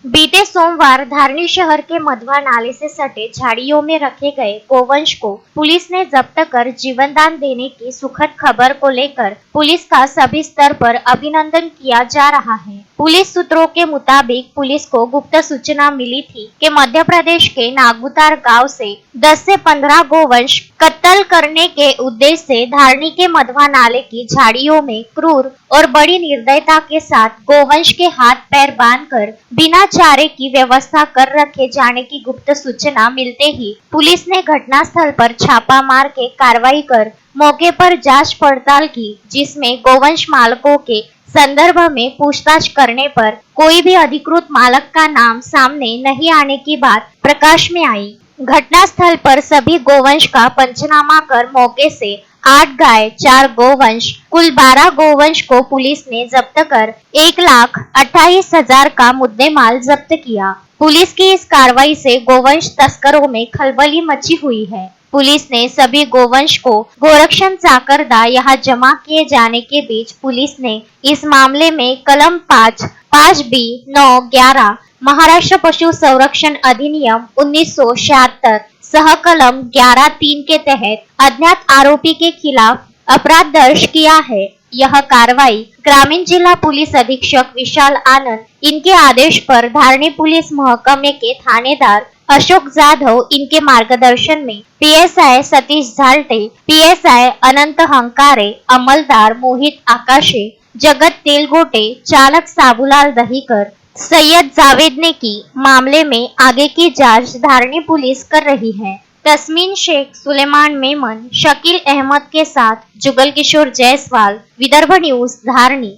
बीते सोमवार धारनी शहर के मधवा नाले से सटे झाड़ियों में रखे गए गोवंश को पुलिस ने जब्त कर जीवन दान देने की सुखद खबर को लेकर पुलिस का सभी स्तर पर अभिनंदन किया जा रहा है। पुलिस सूत्रों के मुताबिक पुलिस को गुप्त सूचना मिली थी कि मध्य प्रदेश के नागुतार गांव से 10 से 15 गोवंश कत्ल करने के उद्देश्य से धारनी के मधवा नाले की झाड़ियों में क्रूर और बड़ी निर्दयता के साथ गोवंश के हाथ पैर बांधकर बिना चारे की व्यवस्था कर रखे जाने की गुप्त सूचना मिलते ही पुलिस ने घटनास्थल पर छापा मार के कार्रवाई कर मौके पर जांच पड़ताल की, जिसमें गोवंश मालकों के संदर्भ में पूछताछ करने पर कोई भी अधिकृत मालक का नाम सामने नहीं आने की बात प्रकाश में आई। घटनास्थल पर सभी गोवंश का पंचनामा कर मौके से 8 गाय, 4 गोवंश, कुल 12 गोवंश को पुलिस ने जब्त कर 1,28,000 का मुद्देमाल जब्त किया। पुलिस की इस कार्रवाई से गोवंश तस्करों में खलबली मची हुई है। पुलिस ने सभी गोवंश को गोरक्षण चाकरदा यहाँ जमा किए जाने के बीच पुलिस ने इस मामले में कलम 5B 9 11 महाराष्ट्र पशु संरक्षण अधिनियम 1976 सह कलम 11(3) के तहत अज्ञात आरोपी के खिलाफ अपराध दर्ज किया है। यह कार्रवाई ग्रामीण जिला पुलिस अधीक्षक विशाल आनंद इनके आदेश पर धारनी पुलिस महकमे के थानेदार अशोक जाधव इनके मार्गदर्शन में PSI सतीश झालटे, PSI अनंत हंकारे, अमलदार मोहित आकाशे, जगत तेलगोटे, चालक साबूलाल दहीकर, सैयद जावेद ने की। मामले में आगे की जांच धारनी पुलिस कर रही है। तस्मीन शेख, सुलेमान मेमन, शकील अहमद के साथ जुगल किशोर जायसवाल, विदर्भ न्यूज, धारनी।